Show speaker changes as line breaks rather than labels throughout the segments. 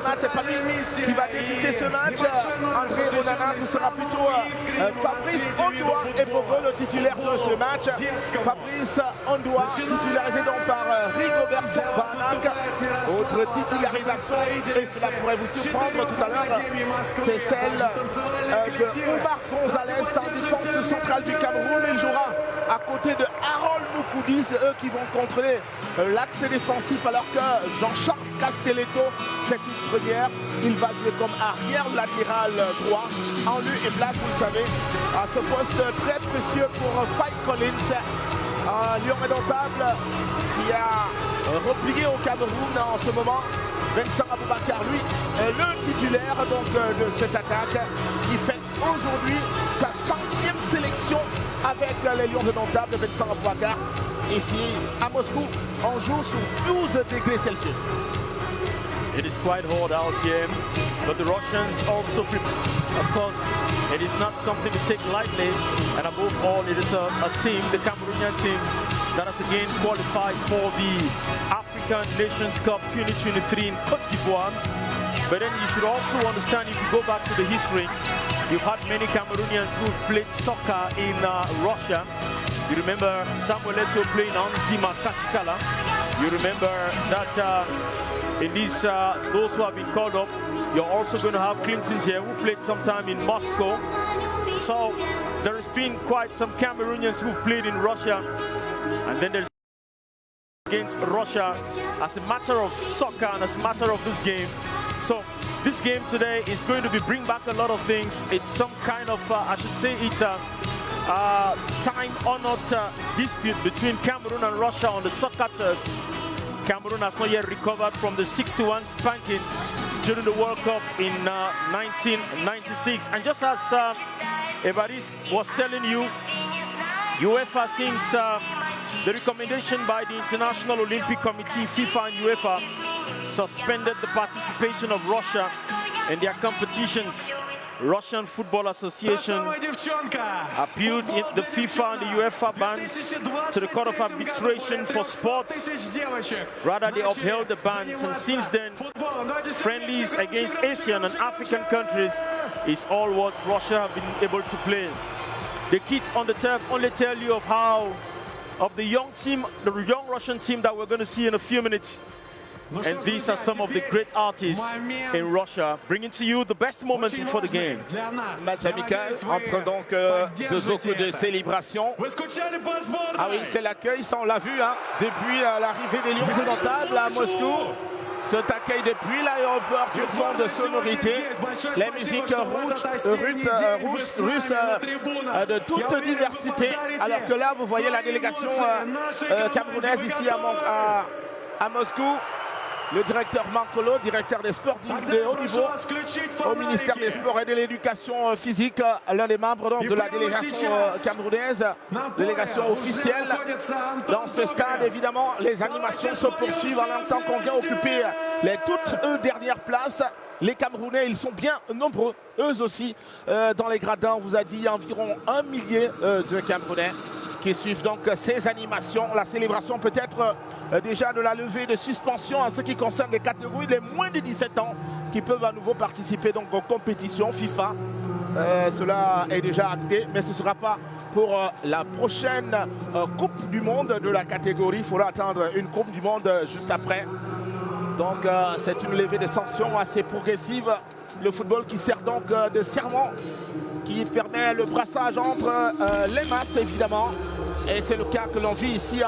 Onana, c'est pas lui qui va débuter ce match. André Onana, ce sera plutôt Fabrice Ondoa et Bogo, le titulaire de ce match. Fabrice Ondoa, titularisé donc par Rigobert Banac. Autre titularisation, et cela pourrait vous surprendre tout à l'heure, c'est celle de Omar Gonzalez en défense centrale du Cameroun. Il jouera à côté de Harold Moukoudi, c'est eux qui vont contrôler l'axe défensif, alors que Jean-Charles Castelletto, c'est une première. Il va jouer comme arrière latéral droit, en lieu et place, vous le savez, à ce poste très précieux pour Fife Collins, un lion indomptable qui a replié au Cameroun en ce moment. Vincent Aboubakar, lui, est le titulaire donc, de cette attaque qui fait aujourd'hui sa 100e sélection avec les Lions indomptables de Vincent Aboubakar. Ici, à Moscou, on joue sous 12 degrés Celsius.
It is quite hot out here, but the Russians also, of course, it is not something to take lightly, and above all, it is a team, the Cameroonian team, that has again qualified for the African Nations Cup 2023 in Côte d'Ivoire. But then you should also understand, if you go back to the history, you've had many Cameroonians who've played soccer in Russia. You remember Samuel Eto'o playing on Zima Kashkala. You remember that in these, those who have been called up, you're also going to have Clinton Jay, who played sometime in Moscow. So there has been quite some Cameroonians who've played in Russia. And then there's against Russia as a matter of soccer and as a matter of this game. So this game today is going to bring back a lot of things. It's some kind of, I should say it's a time-honored dispute between Cameroon and Russia on the soccer turf. Cameroon has not yet recovered from the 6-1 spanking during the World Cup in 1996. And just as Evariste was telling you, UEFA, since the recommendation by the International Olympic Committee, FIFA and UEFA, suspended the participation of Russia in their competitions. Russian Football Association appealed the FIFA and the UEFA bans to the Court of Arbitration for Sports. Rather, they upheld the bans, and since then, friendlies against Asian and African countries is all what Russia have been able to play. The kids on the turf only tell you of the young team, the young Russian team that we're going to see in a few minutes. And these are some of the great artists in Russia, bringing to you the best moments before the game.
Match amical, entre donc beaucoup de célébrations. Ah oui, c'est l'accueil, ça on l'a vu, hein, depuis l'arrivée des Lions indomptables à Moscou. Cet accueil depuis l'aéroport sur fond de sonorité, les musiques russes de toute diversité, alors que là vous voyez la délégation camerounaise ici à Moscou. Le directeur Mankolo, directeur des sports de haut niveau au ministère des Sports et de l'Éducation physique, l'un des membres donc, de la délégation camerounaise, délégation officielle. Dans ce stade, évidemment, les animations se poursuivent en même temps qu'on vient occuper les toutes dernières places. Les Camerounais, ils sont bien nombreux, eux aussi, dans les gradins. On vous a dit environ 1 millier de Camerounais qui suivent donc ces animations. La célébration peut-être déjà de la levée de suspension en ce qui concerne les catégories les moins de 17 ans qui peuvent à nouveau participer donc aux compétitions FIFA. Cela est déjà acté, mais ce ne sera pas pour la prochaine Coupe du Monde de la catégorie. Il faudra attendre une Coupe du Monde juste après. Donc c'est une levée de sanctions assez progressive. Le football qui sert donc de serment, qui permet le brassage entre les masses évidemment. Et c'est le cas que l'on vit ici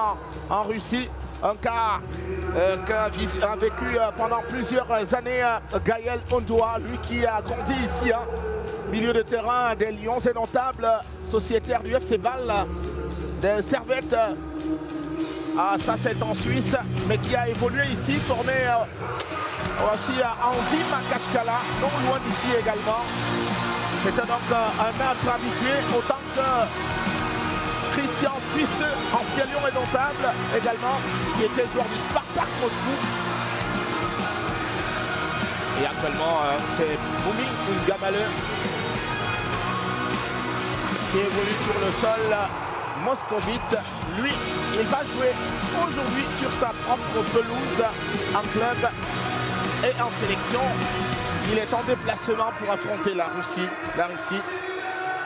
en Russie. Un cas qu'a vécu pendant plusieurs années Gaël Ondoa, lui qui a grandi ici, hein, milieu de terrain des Lions indomptables, sociétaire du FC Bâle, des Servettes. Ça c'est en Suisse, mais qui a évolué ici, formé aussi à Zima Kashkala, non loin d'ici également. C'était donc un maître habitué, autant que Christian Puisseux, ancien Lion indomptable également, qui était joueur du Spartak Moscou. Et actuellement, c'est Boumi Ngamaleu qui évolue sur le sol moscovite. Lui, il va jouer aujourd'hui sur sa propre pelouse en club. Et en sélection, il est en déplacement pour affronter la Russie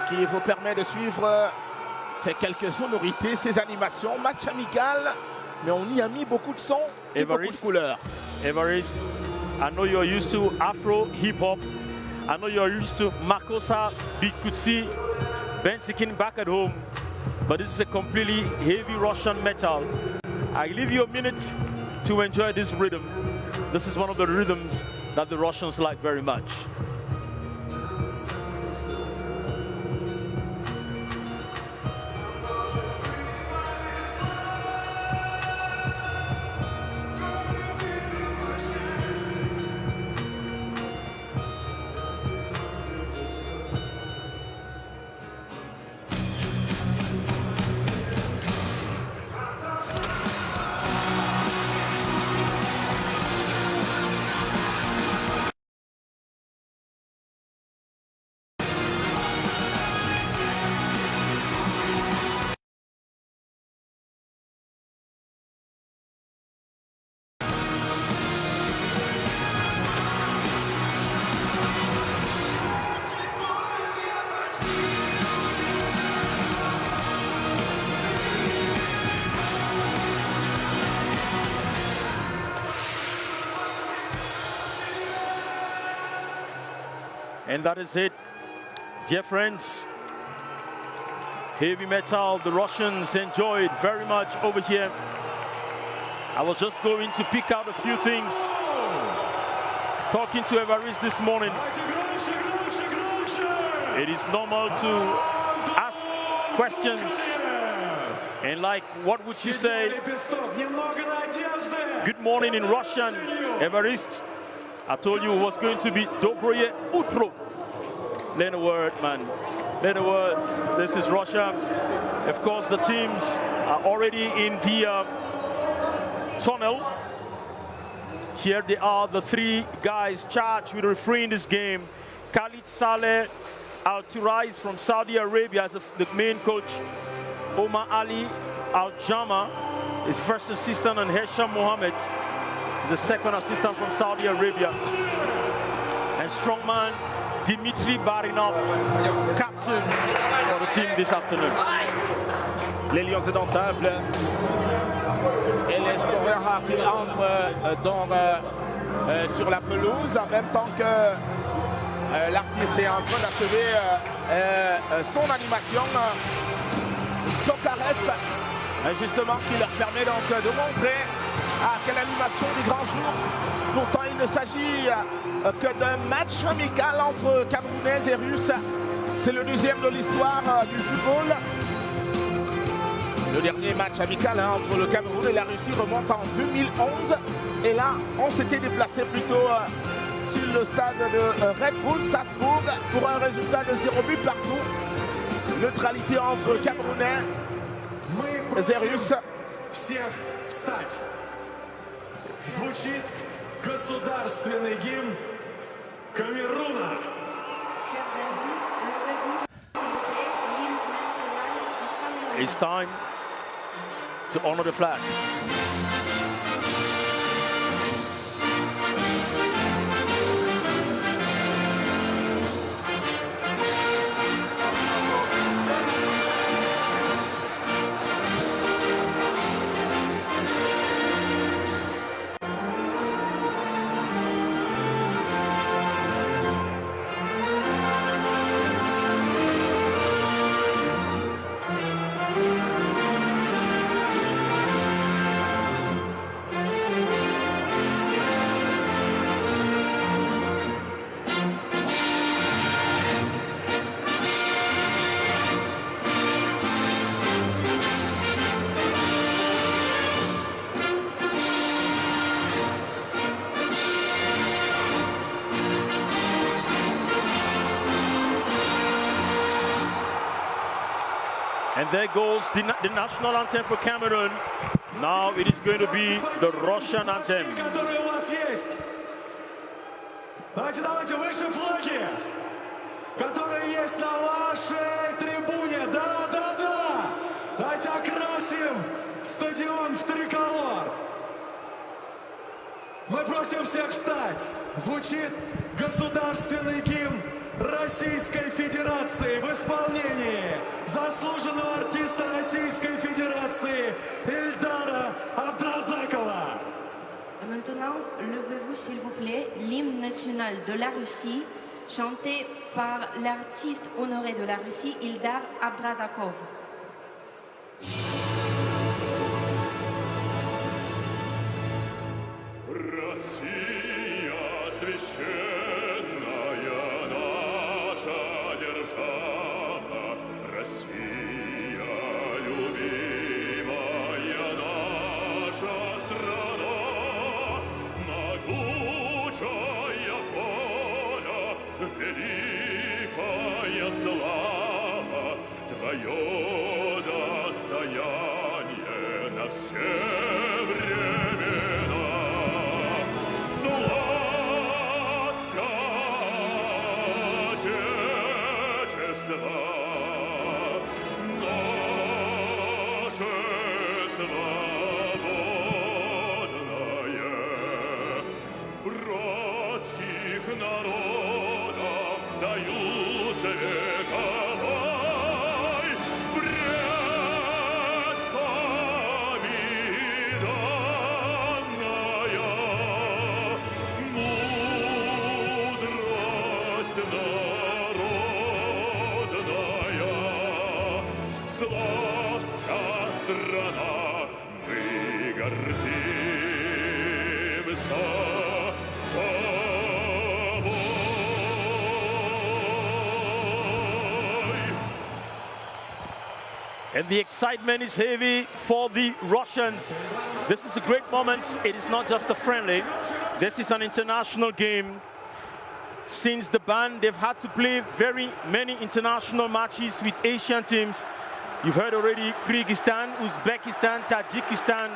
qui vous permet de suivre ces quelques sonorités, ces animations, match amical, mais on y a mis beaucoup de sons et beaucoup de couleurs.
Evariste, I know you're used to Afro hip-hop. I know you're used to Makossa, Bikutsi, Bensikin back at home, but this is a completely heavy Russian metal. I leave you a minute to enjoy this rhythm. This is one of the rhythms that the Russians like very much. And that is it, dear friends. Heavy metal, the Russians enjoy it very much over here. I was just going to pick out a few things. Talking to Evariste this morning. It is normal to ask questions. And like, what would you say? Good morning in Russian, Evariste. I told you it was going to be Dobroye Utro. Learn a word, man. Learn a word. This is Russia. Of course, the teams are already in the tunnel. Here they are, the three guys charged with refereeing this game. Khalid Saleh Al-Turais from Saudi Arabia as the main coach. Omar Ali Al-Jama is first assistant, and Hesham Mohammed is the second assistant from Saudi Arabia. And strongman Dimitri Barinov, captain for the team this afternoon.
Les Lions indomptables et les Sports qui entrent donc sur la pelouse en même temps que l'artiste est en train d'achever son animation. Tokarev, justement, qui leur permet donc de montrer quelle animation du grand jour. Pourtant, il ne s'agit que d'un match amical entre Camerounais et Russes. C'est le deuxième de l'histoire du football. Le dernier match amical entre le Cameroun et la Russie remonte en 2011. Et là, on s'était déplacé plutôt sur le stade de Red Bull Salzbourg pour un résultat de 0 but partout. Neutralité entre Camerounais et Russes.
Звучит государственный гимн Камеруна.
It's time to honor the flag. And there goes the national anthem for Cameroon. Now it is going to be the Russian anthem.
Давайте выше флаги, которые есть на вашей трибуне. Да. Давайте окрасим стадион в триколор. Мы просим всех встать. Звучит государственный гимн Российской Федерации в исполнении заслуженного артиста Российской Федерации Ильдара Абдразакова.
Et maintenant, levez-vous s'il vous plaît, l'hymne national de la Russie, chanté par l'artiste honoré de la Russie, Ildar Abdrazakov.
Россия священная наша держава, Россия любимая наша страна, могучая воля, великая слава, твое достояние на все времена. Славься, Отечество, наше свободное, братских народов союз вековой, предками данная. Мудрость народная, славься, страна, мы гордимся тобой.
And the excitement is heavy for the Russians. This is a great moment. It is not just a friendly. This is an international game. Since the ban, they've had to play very many international matches with Asian teams. You've heard already Kyrgyzstan, Uzbekistan, Tajikistan,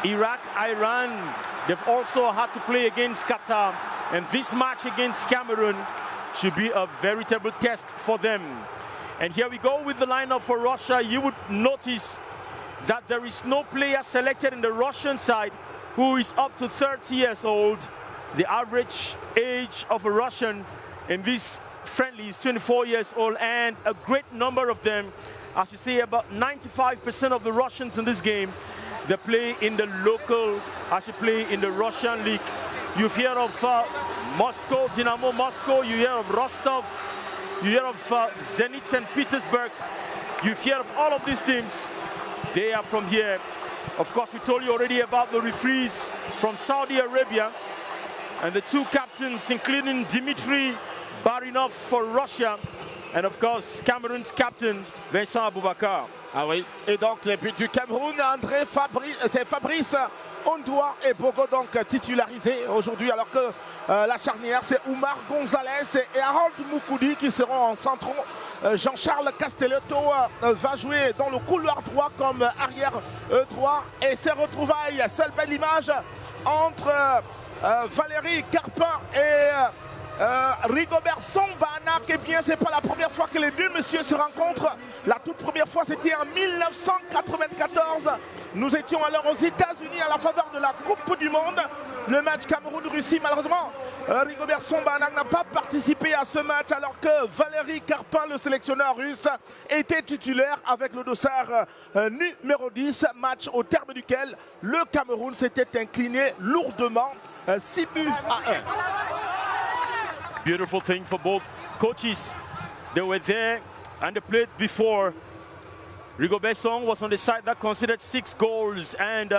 Iraq, Iran. They've also had to play against Qatar. And this match against Cameroon should be a veritable test for them. And here we go with the lineup for Russia. You would notice that there is no player selected in the Russian side who is up to 30 years old. The average age of a Russian in this friendly is 24 years old, and a great number of them, I should say about 95% of the Russians in this game, they play in the local, I should play in the Russian league. You hear of Moscow, Dynamo Moscow, you hear of Rostov, you hear of Zenit St. Petersburg, you hear of all of these teams. They are from here. Of course, we told you already about the referees from Saudi Arabia and the two captains, including Dmitry Barinov for Russia, and of course, Cameroon's captain, Vincent Aboubakar.
Ah oui, et donc les buts du Cameroun, c'est Fabrice Ondoa et Bogo donc titularisés aujourd'hui, alors que la charnière c'est Oumar Gonzalez et Harold Moukoudi qui seront en centraux. Jean-Charles Castelletto va jouer dans le couloir droit comme arrière droit, et ces retrouvailles, seule belle image entre Valérie Carpin et Rigobert Songbanak. Eh bien, c'est pas la première fois que les deux messieurs se rencontrent. La toute première fois, c'était en 1994. Nous étions alors aux États-Unis à la faveur de la Coupe du Monde. Le match Cameroun-Russie, malheureusement, Rigobert Songbanak n'a pas participé à ce match, alors que Valérie Carpin, le sélectionneur russe, était titulaire avec le dossard numéro 10. Match au terme duquel le Cameroun s'était incliné lourdement, 6 buts à 1.
Beautiful thing for both coaches. They were there and they played before. Rigobert Song was on the side that considered 6 goals, and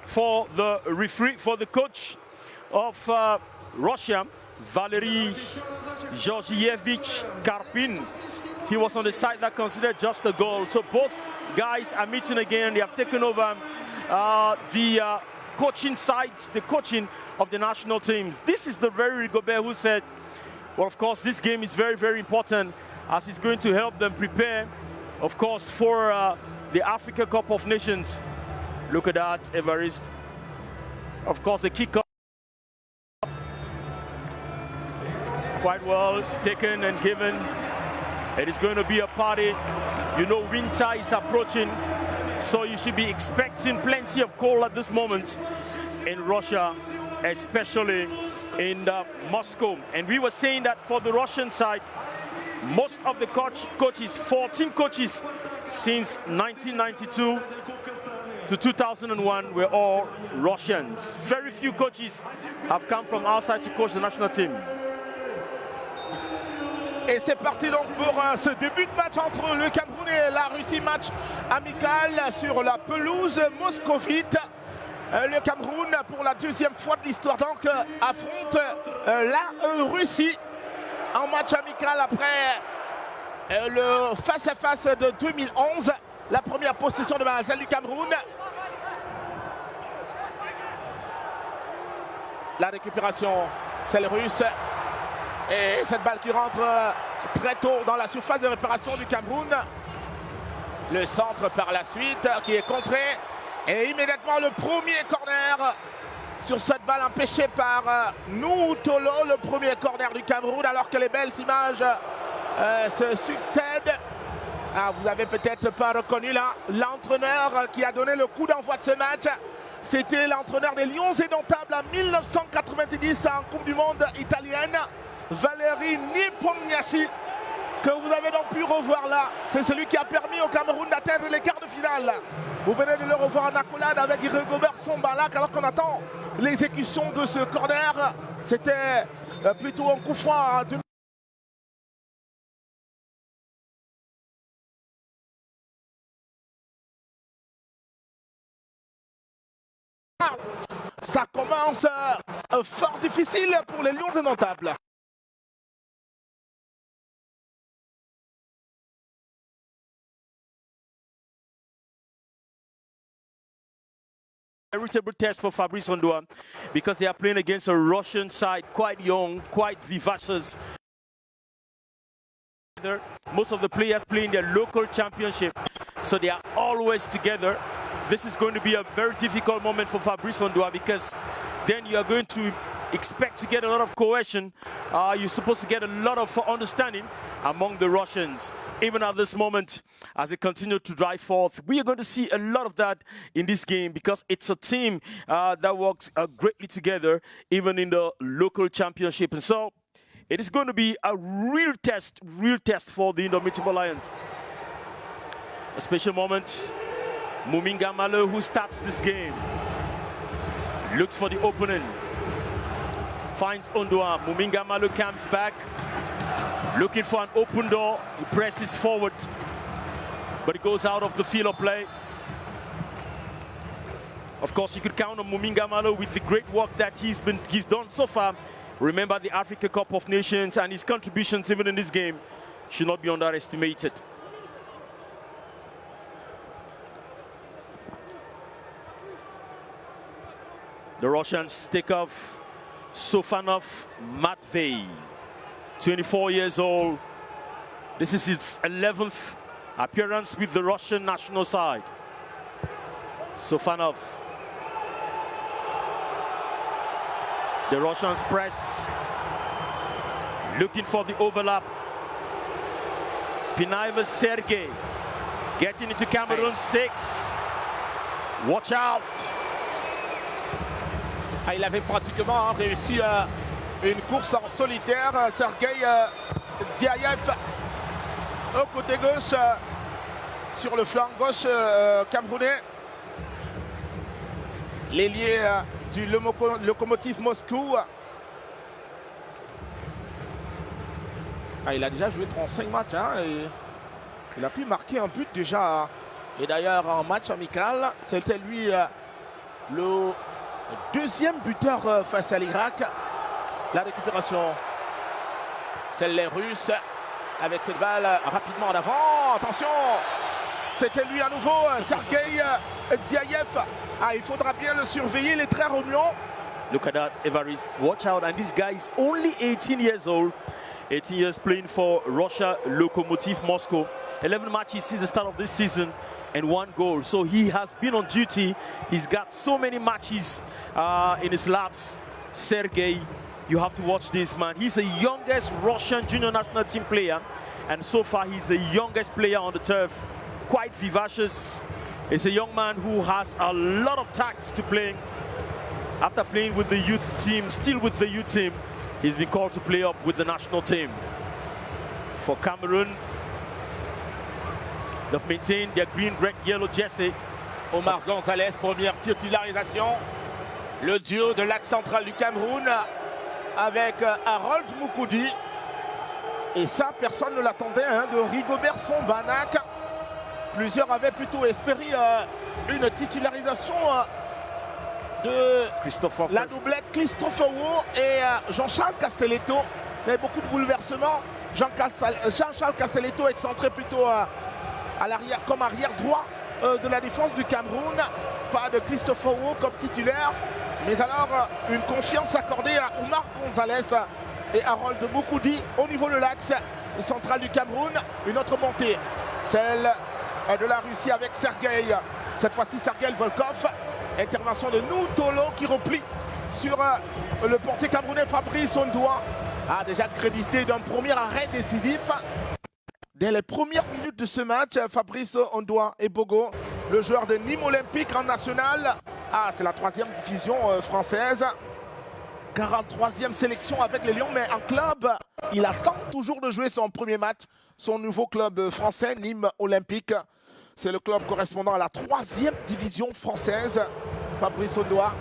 for the referee, for the coach of Russia, Valery Georgievich Karpin, he was on the side that considered just a goal. So both guys are meeting again. They have taken over the coaching sides, the coaching of the national teams. This is the very Rigobert who said, well, of course, this game is very, very important, as it's going to help them prepare, of course, for the Africa Cup of Nations. Look at that, Evariste. Of course, the kick-off quite well taken and given. It is going to be a party. You know, winter is approaching, so you should be expecting plenty of cold at this moment in Russia. especially in Moscow. And we were saying that for the Russian side, most of the coaches, 14 coaches since 1992 to 2001 were all Russians. Very few coaches have come from outside to coach the national team.
Et c'est parti donc pour ce début de match entre le Cameroun et la Russie, match amical sur la pelouse moscovite. Le Cameroun, pour la deuxième fois de l'histoire, donc affronte la Russie en match amical après le face-à-face de 2011. La première possession de celle du Cameroun. La récupération, c'est le russe. Et cette balle qui rentre très tôt dans la surface de réparation du Cameroun. Le centre par la suite qui est contré. Et immédiatement le premier corner sur cette balle empêchée par Noutolo, le premier corner du Cameroun, alors que les belles images se succèdent. Ah, vous avez peut-être pas reconnu là l'entraîneur qui a donné le coup d'envoi de ce match. C'était l'entraîneur des Lions indomptables en 1990 en Coupe du Monde italienne, Valeri Nepomniachtchi, que vous avez donc pu revoir là. C'est celui qui a permis au Cameroun d'atteindre les quarts de finale. Vous venez de le revoir en accolade avec Rigobert Sombalak, alors qu'on attend l'exécution de ce corner. C'était plutôt un coup franc. Ça commence fort difficile pour les Lions indomptables.
Veritable test for Fabrice Ondoa because they are playing against a Russian side, quite young, quite vivacious. Most of the players play in their local championship, so they are always together. This is going to be a very difficult moment for Fabrice Ondoa because then you are going to expect to get a lot of cohesion. You're supposed to get a lot of understanding among the Russians. Even at this moment, as they continue to drive forth, we are going to see a lot of that in this game because it's a team that works greatly together, even in the local championship. And so it is going to be a real test for the Indomitable Lions. A special moment. Muminga Malo, who starts this game, looks for the opening, finds Ondoa. Muminga Malo comes back, looking for an open door. He presses forward, but it goes out of the field of play. Of course, you could count on Muminga Malo with the great work that he's done so far. Remember the Africa Cup of Nations, and his contributions even in this game should not be underestimated. The Russians take off Sofanov Matvey, 24 years old. This is his 11th appearance with the Russian national side. Sofanov. The Russians press, looking for the overlap. Pinaiva Sergei getting into Cameroon 6. Watch out.
Ah, il avait pratiquement réussi une course en solitaire. Sergei Diayev au côté gauche, sur le flanc gauche camerounais. L'ailier du locomotive Moscou. Ah, il a déjà joué 35 matchs hein, et il a pu marquer un but déjà. Et d'ailleurs en match amical, c'était lui le deuxième buteur face à l'Irak. La récupération, c'est les Russes avec cette balle rapidement en avant. Attention, c'était lui à nouveau, Sergei Diayev. Ah, il faudra bien le surveiller, il est très remuant.
Look at that, Evariste. Watch out, and this guy is only 18 years old. 18 years playing for Russia Lokomotiv Moscow. 11 matches since the start of this season and 1 goal. So he has been on duty. He's got so many matches in his laps. Sergei, you have to watch this, man. He's the youngest Russian junior national team player. And so far, he's the youngest player on the turf. Quite vivacious. He's a young man who has a lot of tact to play. After playing with the youth team, still with the youth team, he's been called to play up with the national team. For Cameroon, they've maintained their green, red, yellow jersey.
Omar Gonzalez, première titularisation. Le duo de l'axe central du Cameroun avec Harold Moukoudi. Et ça, personne ne l'attendait, hein, de Rigobert Sombanac. Plusieurs avaient plutôt espéré une titularisation de la doublette Christopher Wu et Jean-Charles Castelletto. Il y avait beaucoup de bouleversements. Jean-Charles Castelletto excentré plutôt à l'arrière, comme arrière droit de la défense du Cameroun. Pas de Christopher Wu comme titulaire. Mais alors, une confiance accordée à Omar Gonzalez et Harold Moukoudi au niveau de l'axe central du Cameroun. Une autre montée, celle de la Russie avec Sergei. Cette fois-ci, Sergei Volkov. Intervention de Noutolo qui replie sur le portier camerounais Fabrice Ondoa. A déjà crédité d'un premier arrêt décisif. Dès les premières minutes de ce match, Fabrice Ondoa et Bogo, le joueur de Nîmes Olympique en national. Ah, c'est la 3e division française. 43e sélection avec les Lions, mais en club, il attend toujours de jouer son premier match. Son nouveau club français, Nîmes Olympique. C'est le club correspondant à la 3e division française, Fabrice Ondoa.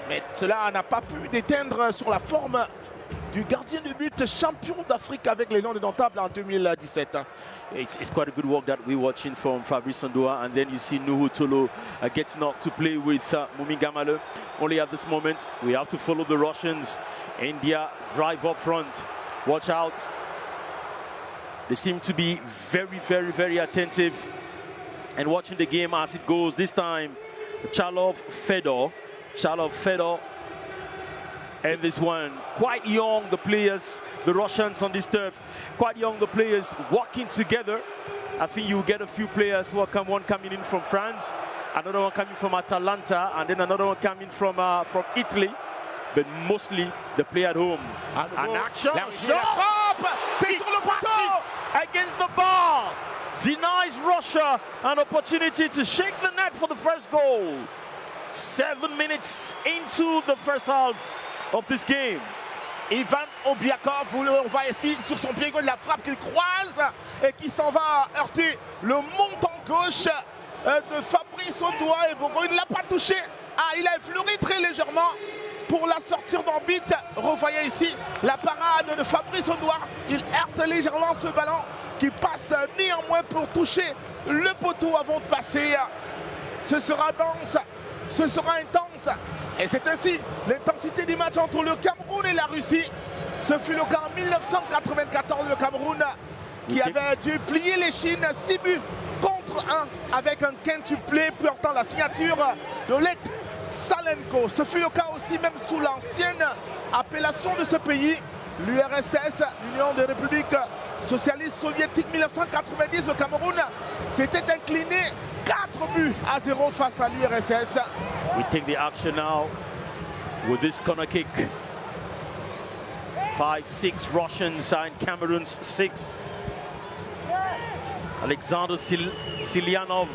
Mais cela n'a pas pu déteindre sur la forme du gardien de but champion d'Afrique avec les Lions de Dontable en 2017.
It's quite a good work that we're watching from Fabrice Ondoa, and then you see Nuhu Tolo getting up to play with Mumi Gamale. Only at this moment, we have to follow the Russians. India drive up front. Watch out. They seem to be very, very, very attentive and watching the game as it goes. This time, Chalov Fedor, and this one, quite young, the players, the Russians on this turf, quite young, the players working together. I think you get a few players who are one coming in from France, another one coming from Atalanta, and then another one coming from Italy, but mostly the play at home. An action, against the bar, denies Russia an opportunity to shake the net for the first goal. 7 minutes into the first half of this game.
Ivan Obiakov, on va ici sur son pied gauche, la frappe qu'il croise et qui s'en va heurter le montant gauche de Fabrice Ondoa et Bogo. Il ne l'a pas touché. Ah, il a effleuré très légèrement pour la sortir d'orbite. Revoyez ici la parade de Fabrice Ondoa. Il heurte légèrement ce ballon qui passe néanmoins pour toucher le poteau avant de passer. Ce sera dense, ce sera intense. Et c'est ainsi l'intensité du match entre le Cameroun et la Russie. Ce fut le cas en 1994, le Cameroun qui avait dû plier les Chines 6 buts contre 1 avec un quintuplé portant la signature de Lech Salenko. Ce fut le cas aussi même sous l'ancienne appellation de ce pays, l'URSS, l'Union des Républiques Socialistes Soviétiques. 1990, le Cameroun s'était incliné 4-0 face à l'URSS.
We take the action now with this corner kick. 5-6 Russians and Cameroon's 6. Alexander Silyanov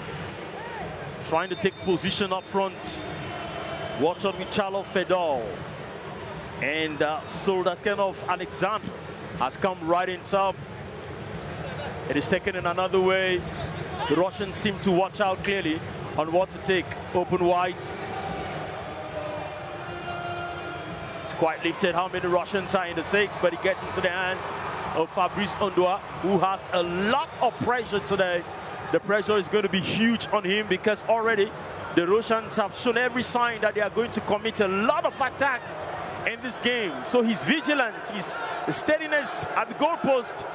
trying to take position up front. Watch out with Chalov Fedor. And Soldatenov Alexander has come right in top. It is taken in another way. The Russians seem to watch out clearly on what to take. Open wide. It's quite lifted how many Russians are in the 6, but it gets into the hands of Fabrice Ondoa, who has a lot of pressure today. The pressure is going to be huge on him because already the Russians have shown every sign that they are going to commit a lot of attacks in this game. So his vigilance, his steadiness at the goalpost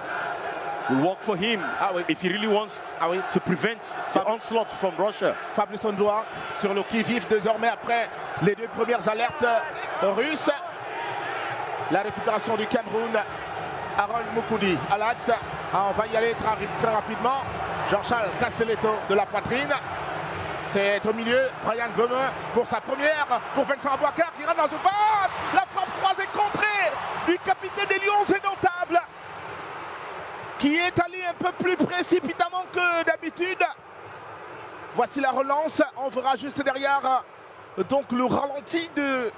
will work for him if he really wants to prevent the onslaught from Russia.
Fabrice Ondoa sur le qui-vive désormais après les 2 premières alertes russes. La récupération du Cameroun, Harold Moukoudi à l'axe. On va y aller très rapidement. Jean-Charles Castelletto de la poitrine. C'est au milieu, Brian Gomme pour sa première, pour Vincent Boiscard qui rentre dans une passe. La frappe croisée contrée du capitaine des Lions indomptables, qui est allé un peu plus précipitamment que d'habitude. Voici la relance, on verra juste derrière donc le ralenti de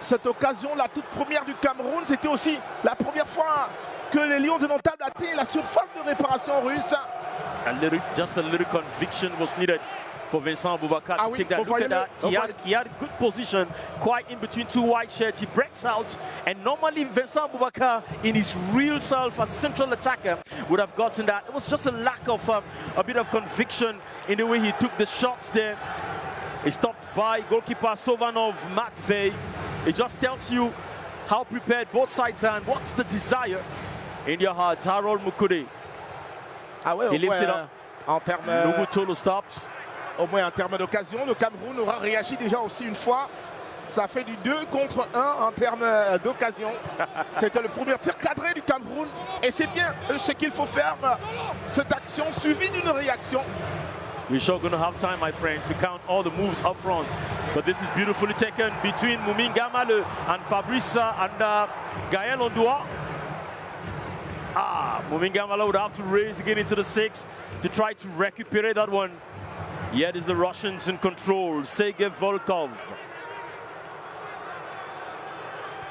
cette occasion, la toute première du Cameroun. C'était aussi la première fois que les Lions indomptables atteignent la surface de réparation russe.
Just a little conviction was needed for Vincent Boubacar to take that. Look at that. He had good position, quite in between two white shirts. He breaks out, and normally Vincent Boubacar, in his real self as a central attacker, would have gotten that. It was just a lack of a bit of conviction in the way he took the shots there. He stopped by goalkeeper Sovanov Matvey. It just tells you how prepared both sides are and what's the desire in your hearts. Harold Mukudi.
Ah ouais,
he lifts it up.
En termes,
Lugutolo stops.
Au moins en termes d'occasion, le Cameroun aura réagi déjà aussi une fois. Ça fait du 2 contre 1 en termes d'occasion. C'était le premier tir cadré du Cameroun. Et c'est bien ce qu'il faut faire, cette action suivie d'une réaction.
We're sure going to have time, my friend, to count all the moves up front. But this is beautifully taken between Moumin Gamale and Fabrice and Gaël Ondoa. Moumin Gamale would have to raise again into the 6 to try to recuperate that one. Yet is the Russians in control. Sergei Volkov.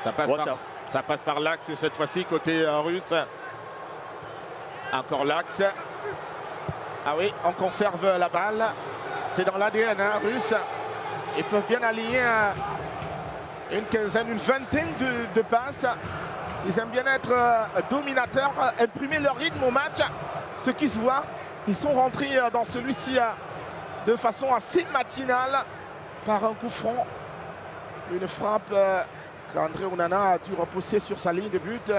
Ça passe par l'axe cette fois-ci côté russe. Encore l'axe. Ah oui, on conserve la balle. C'est dans l'ADN russe. Ils peuvent bien aligner une quinzaine, une vingtaine de passes. Ils aiment bien être dominateurs, imprimer leur rythme au match. Ce qui se voit, ils sont rentrés dans celui-ci de façon assez matinale par un coup franc. Une frappe qu'André Onana a dû repousser sur sa ligne de but.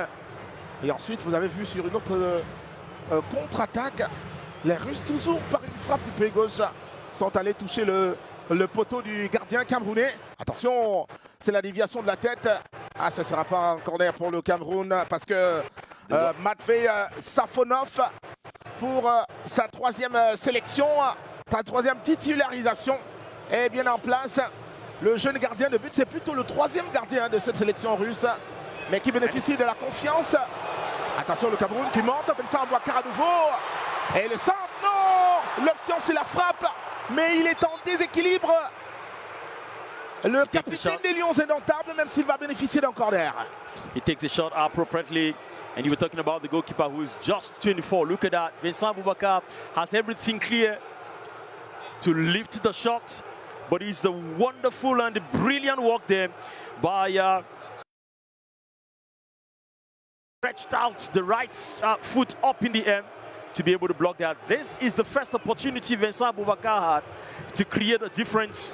Et ensuite, vous avez vu sur une autre contre-attaque, les Russes, toujours par une frappe du pied gauche, sont allés toucher le poteau du gardien camerounais. Attention, c'est la déviation de la tête. Ah, ça ne sera pas un corner pour le Cameroun parce que Matvey Safonov pour sa 3e sélection, sa 3e titularisation est bien en place. Le jeune gardien de but, c'est plutôt le 3e gardien de cette sélection russe, mais qui bénéficie de la confiance. Attention, le Cameroun qui monte, Vincent Boubacar à nouveau. Et le centre, non! L'option, c'est la frappe, mais il est en déséquilibre. Le capitaine des Lions indomptables, même s'il va bénéficier d'un corner.
He takes the shot appropriately. And you were talking about the goalkeeper who is just 24. Look at that. Vincent Boubacar has everything clear to lift the shot. But it's the wonderful and the brilliant work there by stretched out the right foot up in the air to be able to block that. This is the first opportunity Vincent Boubacar had to create a difference.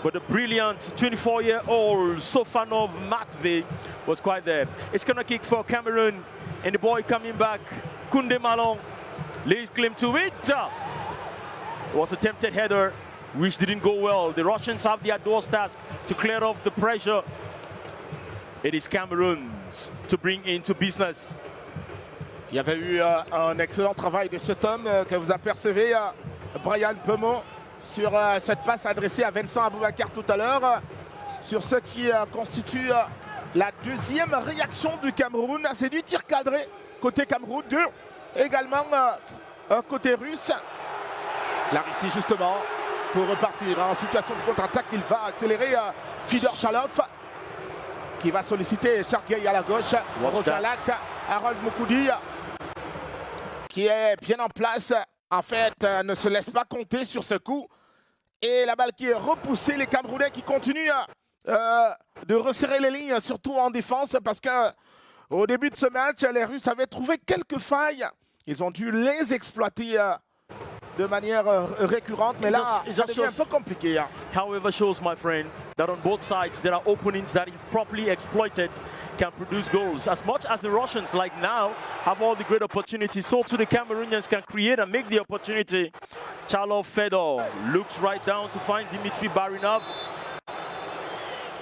But the brilliant 24-year-old Sofanov Matvey was quite there. It's going to kick for Cameroon. And the boy coming back, Kunde Malong, lays claim to it. It was a tempted header, which didn't go well. The Russians have the arduous task to clear off the pressure. It is Cameroons to bring into business.
Il y avait eu un excellent travail de cet homme que vous apercevez, Brian Pemot, sur cette passe adressée à Vincent Boubacar tout à l'heure, sur ce qui constitue la 2e réaction du Cameroun. C'est du tir cadré côté Cameroun, 2 également côté russe. La Russie justement pour repartir en situation de contre-attaque. Il va accélérer Fidor Chalov qui va solliciter Sergei à la gauche. On revient à l'axe, Harold Mukudi qui est bien en place. En fait, ne se laisse pas compter sur ce coup. Et la balle qui est repoussée, les Camerounais qui continuent de resserrer les lignes, surtout en défense, parce qu'au début de ce match, les Russes avaient trouvé quelques failles. Ils ont dû les exploiter de manière récurrente, mais là, ça devient un peu compliqué.
However, shows, my friend, that on both sides, there are openings that, if properly exploited, can produce goals. As much as the Russians, like now, have all the great opportunities, so too the Cameroonians can create and make the opportunity. Chalov Fedor looks right down to find Dmitry Barinov.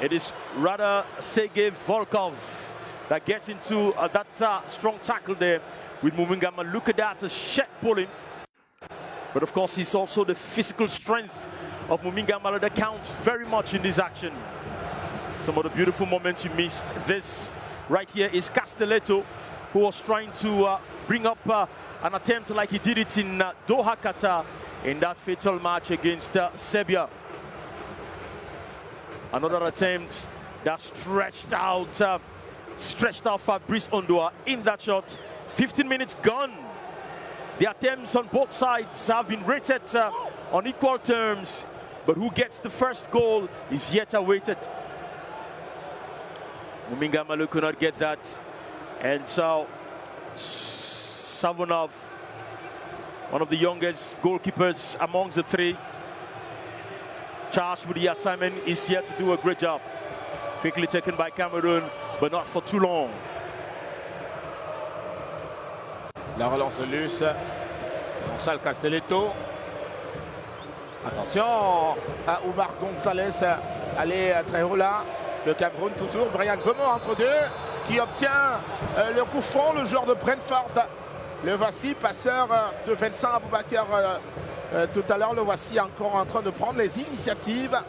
It is rather Sergei Volkov that gets into that strong tackle there with Mumingama. Look at that, shed pulling. But of course, it's also the physical strength of Mumingama that counts very much in this action. Some of the beautiful moments you missed. This right here is Castelletto, who was trying to bring up an attempt like he did it in Doha, Qatar, in that fatal match against Serbia. Another attempt that stretched out Fabrice Ondoa in that shot. 15 minutes gone. The attempts on both sides have been rated on equal terms, but who gets the first goal is yet awaited. Muminga Malu could not get that, and so Savonov, one of the youngest goalkeepers amongst the three, charged with the assignment, is here to do a great job. Quickly taken by Cameroon, but not for too long.
La relance de Luce. Charles Castelletto. Attention à Omar Gonzalez. Allez très haut là. Le Cameroun toujours. Brian Beaumont entre deux qui obtient le coup franc, le joueur de Brentford. Le voici, passeur de Vincent Aboubakar tout à l'heure. Le voici encore en train de prendre les initiatives.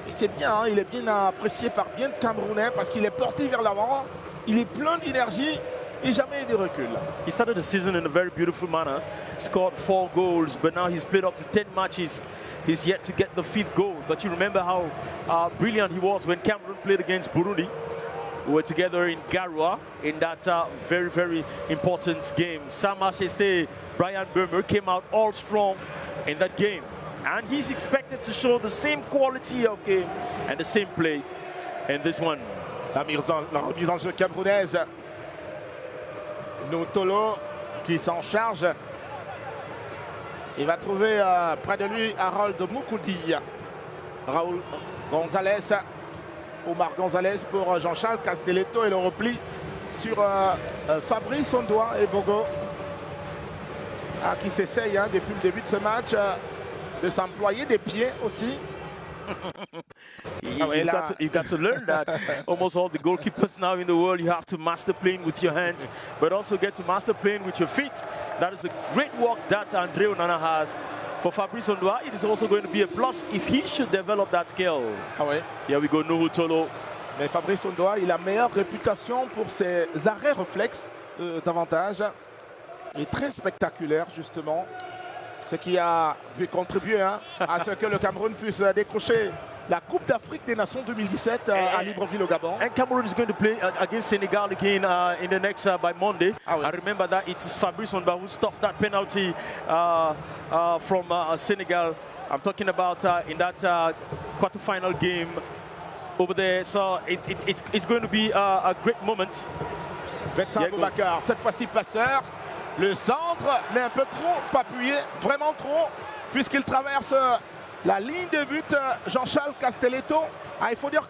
Et c'est bien, hein, il est bien apprécié par bien de Camerounais parce qu'il est porté vers l'avant. Il est plein d'énergie et jamais de recul.
He started the season in a very beautiful manner. Scored 4 goals, but now he's played up to 10 matches. He's yet to get the 5th goal. But you remember how brilliant he was when Cameroon played against Burundi. We were together in Garoua in that very, very important game. Sam Acheste, Brian Burmer came out all strong in that game. And he's expected to show the same quality of game and the same play in this one.
La remise en jeu camerounaise. Notolo qui s'en charge. Il va trouver près de lui Harold Moukoudi. Raoul Gonzalez. Omar Gonzalez pour Jean-Charles Castelletto et le repli sur Fabrice Ondoa et Bogo. Qui s'essaye depuis le début de ce match de s'employer des pieds aussi.
You've got to learn that. Almost all the goalkeepers now in the world, you have to master playing with your hands, but also get to master playing with your feet. That is a great work that Andre Onana has. For Fabrice Ondoa, it is also going to be a plus if he should develop that skill.
Ah ouais.
Here we go, Nuhu Tolo.
Mais Fabrice Ondoa, il a meilleure réputation pour ses arrêts réflexes davantage. Il est très spectaculaire justement. Ce qui a pu contribuer à ce que le Cameroun puisse décrocher la Coupe d'Afrique des Nations 2017 à Libreville au Gabon.
And Cameroon is going to play against Senegal again in the next by Monday.
Ah oui.
I remember that it's Fabrice Ondoa who stopped that penalty from Senegal. I'm talking about in that quarterfinal game over there. So it's going to be a great moment.
Vincent Aboubakar, cette fois-ci passeur. Le centre, mais un peu trop appuyé, vraiment trop, puisqu'il traverse la ligne de but. Jean-Charles Castelletto. Il faut dire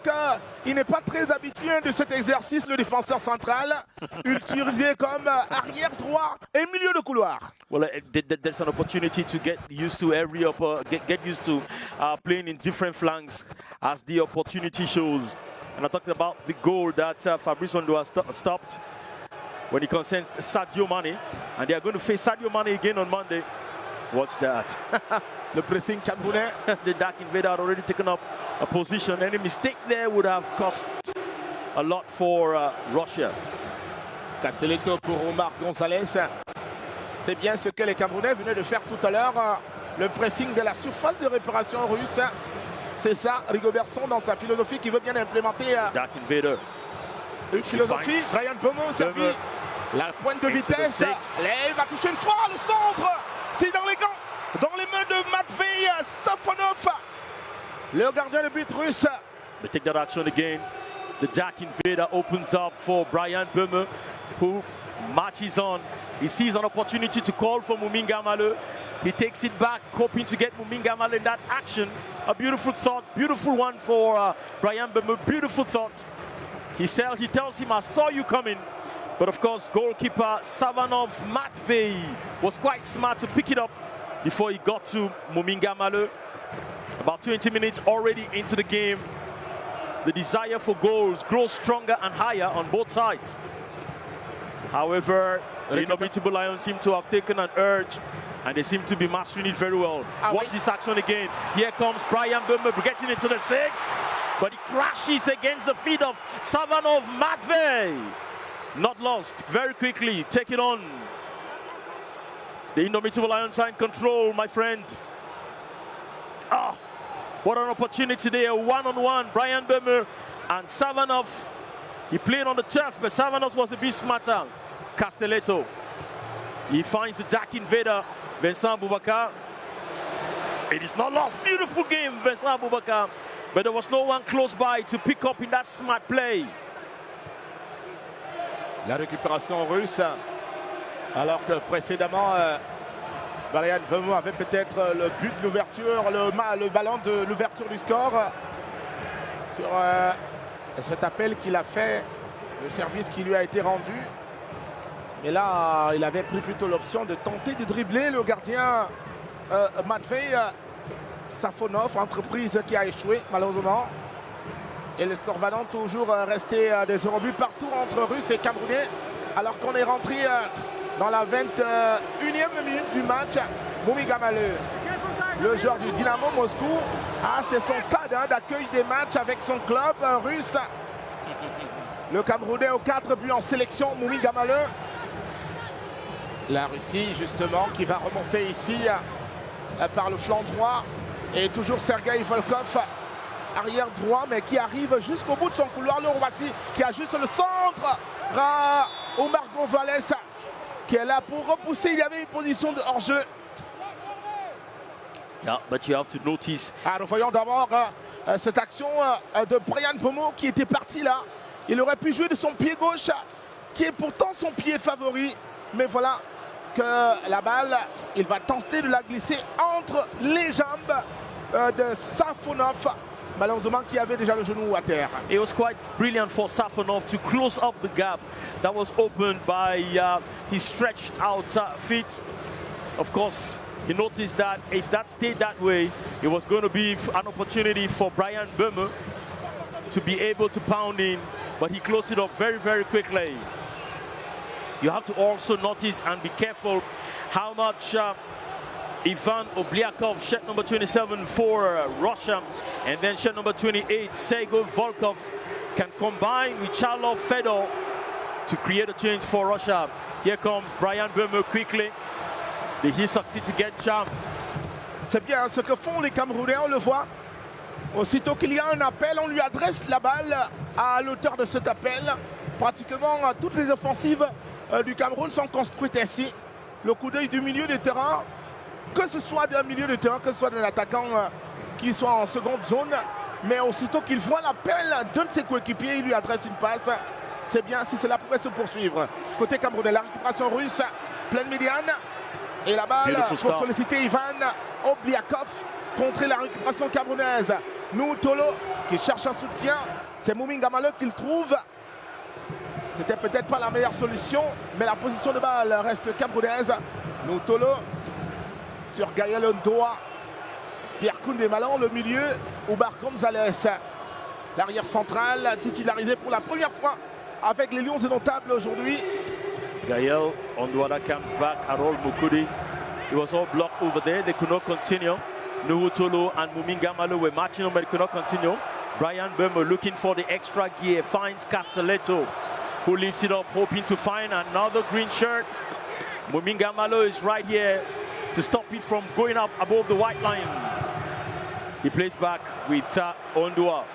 qu'il n'est pas très habitué de cet exercice, le défenseur central, utilisé comme arrière droit et milieu de couloir.
Well, there's an opportunity to get used to get used to playing in different flanks as the opportunity shows. And I talked about the goal that Fabrice Ondoa stopped when he consents Sadio Mane, and they are going to face Sadio Mane again on Monday. Watch that.
Le pressing camerounais.
The Dark Invader had already taken up a position. Any mistake there would have cost a lot for Russia.
Castelletto pour Omar Gonzalez. C'est bien ce que les Camerounais venaient de faire tout à l'heure. Le pressing de la surface de réparation russe. C'est ça, Rigobertson, dans sa philosophie, qui veut bien implémenter.
Dark Invader.
Une philosophie. Brian Beaumont servi. La pointe de vitesse. Il va toucher une fois le centre. C'est dans les gants. Dans les mains de Matvei Safonov. Le gardien de but russe.
They take that action again. The Dark Invader opens up for Brian Böhme, who marches on. He sees an opportunity to call for Muminga Malu. He takes it back, hoping to get Muminga Malu in that action. A beautiful thought, beautiful one for Brian Böhme, beautiful thought. He tells him, I saw you coming. But of course, goalkeeper Savanov Matvei was quite smart to pick it up before he got to Muminga Malu. About 20 minutes already into the game. The desire for goals grows stronger and higher on both sides. However, the indomitable Lions seem to have taken an urge, and they seem to be mastering it very well. Watch this action again. Here comes Brian Böhme getting into the sixth, but he crashes against the feet of Savanov Matvei. Not lost, very quickly, take it on. The indomitable Lions are in control, my friend. What an opportunity there, one-on-one, Brian Böhmer and Savanov. He played on the turf, but Savanov was a bit smarter. Castelletto. He finds the Dark Invader, Vincent Boubacar. It is not lost. Beautiful game, Vincent Boubacar. But there was no one close by to pick up in that smart play.
La récupération russe. Alors que précédemment, Brian Böhmer avait peut-être le but de l'ouverture, le ballon de l'ouverture du score. Sur cet appel qu'il a fait, le service qui lui a été rendu. Mais là, il avait pris plutôt l'option de tenter de dribbler le gardien Matvei Safonov, entreprise qui a échoué malheureusement. Et le score va toujours rester des 0 buts partout entre Russes et Camerounais. Alors qu'on est rentré dans la 21e minute du match. Moumi Gamaleu, le joueur du Dynamo Moscou, c'est son stade d'accueil des matchs avec son club russe. Le Camerounais aux 4 buts en sélection, Moumi Gamaleu. La Russie justement qui va remonter ici par le flanc droit. Et toujours Sergei Volkov, arrière droit, mais qui arrive jusqu'au bout de son couloir. Le Roissy qui ajuste le centre. Omar Gonzalez qui est là pour repousser. Il y avait une position de hors-jeu.
Yeah, but you have to notice.
Alors voyons d'abord cette action de Brian Böhmer qui était parti là. Il aurait pu jouer de son pied gauche, qui est pourtant son pied favori. Mais voilà que la balle, il va tenter de la glisser entre les jambes de Safonov, malheureusement qui avait déjà le genou à terre.
It was quite brilliant for Safonov to close up the gap that was opened by his stretched out feet. Of course, he noticed that if that stayed that way, it was going to be an opportunity for Brian Böhmer to be able to pound in, but he closed it up very, very quickly. You have to also notice and be careful how much Ivan Obliakov, shirt number 27 for Russia, and then shirt number 28, Sergei Volkov, can combine with Charlov Fedor to create a change for Russia. Here comes Brian Böhmer quickly. Did he succeed to get jump?
C'est bien ce que font les Camerounais, on le voit. Aussitôt qu'il y a un appel, on lui adresse la balle à l'auteur de cet appel. Pratiquement toutes les offensives du Cameroun sont construites ainsi. Le coup d'œil du milieu de terrain, que ce soit d'un milieu de terrain, que ce soit d'un attaquant qui soit en seconde zone, mais aussitôt qu'il voit l'appel d'un de ses coéquipiers, il lui adresse une passe. C'est bien si cela pouvait se poursuivre. Côté Camerounais, la récupération russe, pleine médiane. Et la balle pour solliciter Ivan Obliakov, contrer la récupération camerounaise. Nous, Tolo, qui cherche un soutien, c'est Moumi Gamaleu qui le trouve. C'était peut-être pas la meilleure solution, mais la position de balle reste camerounaise. Nous, Tolo, sur Gaël Ndoa, Pierre Koundé Malon, le milieu, Omar Gonzalez. L'arrière central, titularisé pour la première fois avec les Lions indomptables aujourd'hui.
Gaël Ondwara comes back, Harold Mukudi. It was all blocked over there, they could not continue. Nuhu Tolo and Muminga Malo were matching on, but they could not continue. Brian Böhmer looking for the extra gear, finds Castelletto, who lifts it up, hoping to find another green shirt. Muminga Malo is right here to stop it from going up above the white line. He plays back with Ondua.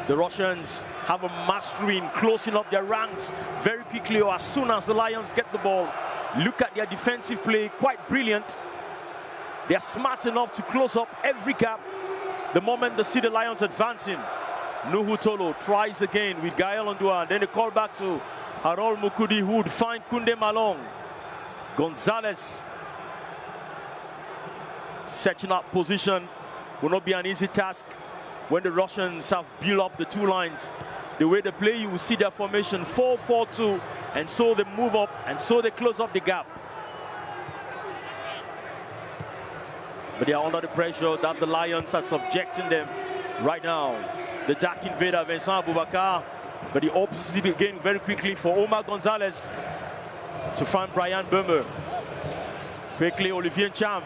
The Russians have a mastery in closing up their ranks very quickly or as soon as the Lions get the ball. Look at their defensive play, quite brilliant. They are smart enough to close up every gap the moment they see the Lions advancing. Nuhu Tolo tries again with Gaël Ondua, and then they call back to Harold Mukudi, who would find Koundé Malong. Gonzalez setting up position will not be an easy task when the Russians have built up the two lines. The way they play, you will see their formation 4-4-2, and so they move up, and so they close up the gap. But they are under the pressure that the Lions are subjecting them right now. The Dark Invader, Vincent Boubacar, but he opens it again very quickly for Omar Gonzalez to find Brian Böhmer. Quickly, Olivier Cham.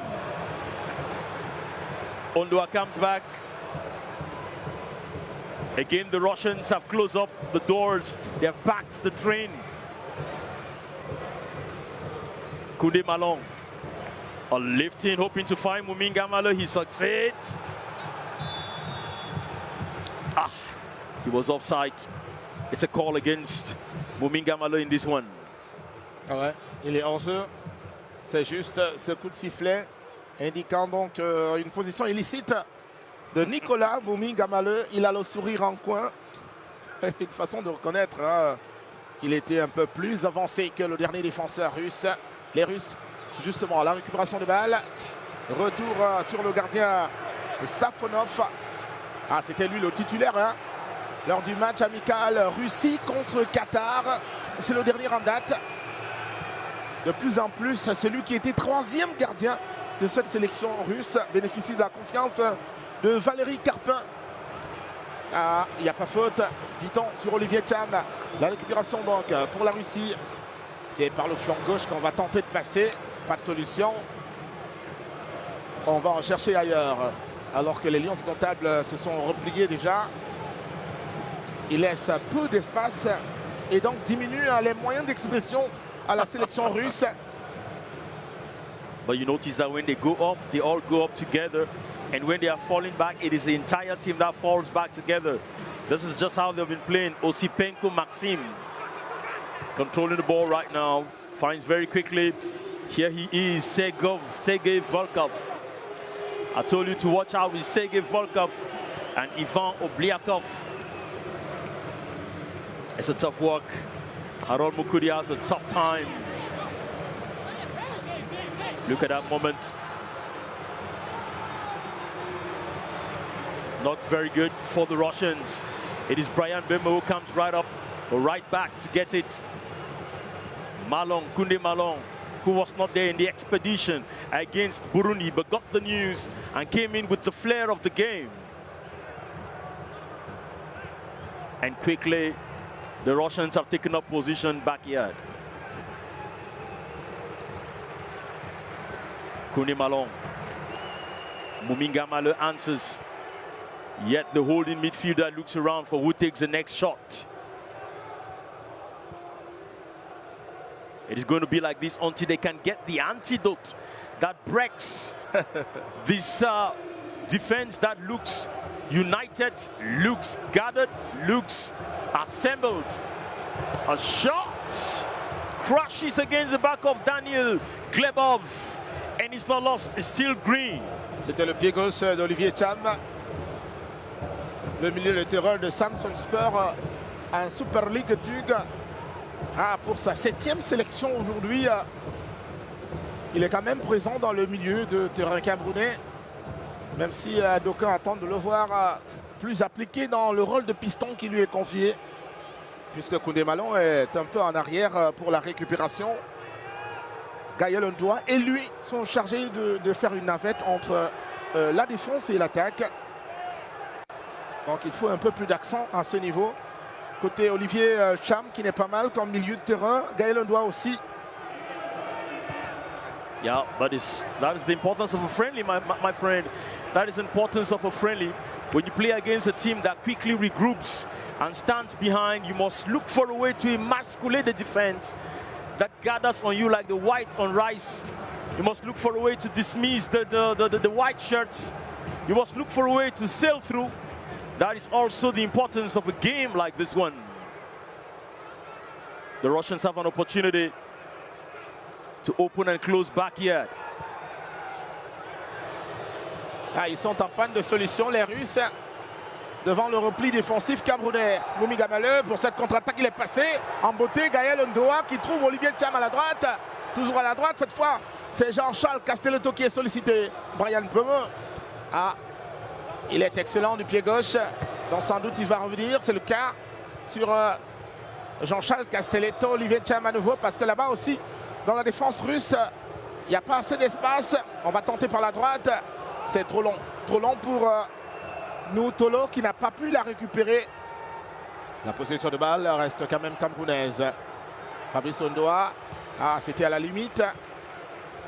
Ondua comes back. Again, the Russians have closed up the doors. They have packed the train. Koundé Malong. A lifting, hoping to find Mumingamalo. He succeeds. He was offside. It's a call against Mumingamalo in this one.
Ouais, il est hors jeu. C'est juste ce coup de sifflet indiquant donc une position illicite de Nicolas Mumingamalo. Il a le sourire en coin. Une façon de reconnaître qu'il était un peu plus avancé que le dernier défenseur russe. Les Russes, justement, la récupération de balle. Retour sur le gardien Safonov. Ah, c'était lui le titulaire lors du match amical Russie contre Qatar. C'est le dernier en date. De plus en plus, celui qui était troisième gardien de cette sélection russe bénéficie de la confiance de Valérie Carpin. Ah, il n'y a pas faute, dit-on, sur Olivier Cham. La récupération donc pour la Russie. C'est par le flanc gauche qu'on va tenter de passer. Pas de solution. On va en chercher ailleurs. Alors que les Lions indomptables se sont repliés déjà. Il laisse peu d'espace et donc diminue les moyens d'expression à la sélection russe.
But you notice that when they go up, they all go up together. And when they are falling back, it is the entire team that falls back together. This is just how they've been playing. Osipenko Maxim controlling the ball right now. Finds very quickly. Here he is, Sergei Volkov. I told you to watch out with Sergei Volkov and Ivan Obliakov. It's a tough work. Harold Mukudi has a tough time. Look at that moment. Not very good for the Russians. It is Brian Bemba who comes right up, or right back to get it. Malong, Kunde Malong, who was not there in the expedition against Burundi, but got the news and came in with the flair of the game. And quickly, the Russians have taken up position backyard. Kunde Malong. Mumingamalo answers. Yet the holding midfielder looks around for who takes the next shot. It is going to be like this until they can get the antidote that breaks this defense that looks united, looks gathered, looks assembled. A shot crashes against the back of Daniel Glebov, and it's not lost, it's still green.
C'était le pied gauche d'Olivier Cham. Le milieu de terrain de Samson Spur en Super League Tug. Pour sa 7e sélection aujourd'hui, il est quand même présent dans le milieu de terrain camerounais. Même si d'aucuns attendent de le voir plus appliqué dans le rôle de piston qui lui est confié. Puisque Koundé Malon est un peu en arrière pour la récupération. Gaël Ndoa et lui sont chargés de faire une navette entre la défense et l'attaque. Donc il faut un peu plus d'accent à ce niveau. Côté Olivier Cham qui n'est pas mal comme milieu de terrain. Gaël Ndoa aussi.
Yeah, but that is the importance of a friendly, my friend. That is the importance of a friendly. When you play against a team that quickly regroups and stands behind, you must look for a way to emasculate the defense that gathers on you like the white on rice. You must look for a way to dismiss the white shirts. You must look for a way to sail through. That is also the importance of a game like this one. The Russians have an opportunity to open and close backyard.
Ils sont en panne de solution, les Russes, devant le repli défensif camerounais. Mumingamalo, pour cette contre-attaque, il est passé en beauté. Gaël Ndoa qui trouve Olivier Cham à la droite. Toujours à la droite, cette fois, c'est Jean-Charles Castelletto qui est sollicité. Brian Bemba. Il est excellent du pied gauche. Donc sans doute il va revenir. C'est le cas sur Jean-Charles Castelletto, Olivier Cham à nouveau. Parce que là-bas aussi, dans la défense russe, il n'y a pas assez d'espace. On va tenter par la droite. C'est trop long. Trop long pour Noutolo qui n'a pas pu la récupérer. La possession de balle reste quand même camerounaise. Fabrice Ondoa. C'était à la limite.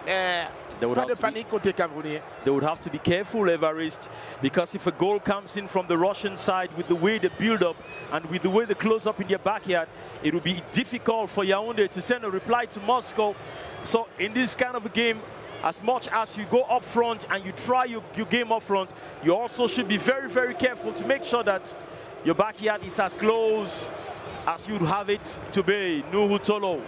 Pas de panique côté camerounais.
They would have to be careful, Evarist, because if a goal comes in from the Russian side with the way they build up and with the way they close up in their backyard, it will be difficult for Yaoundé to send a reply to Moscow. So in this kind of a game, as much as you go up front and you try your game up front, you also should be very, very careful to make sure that your backyard is as close as you'd have it to be. Nuhu Tolo.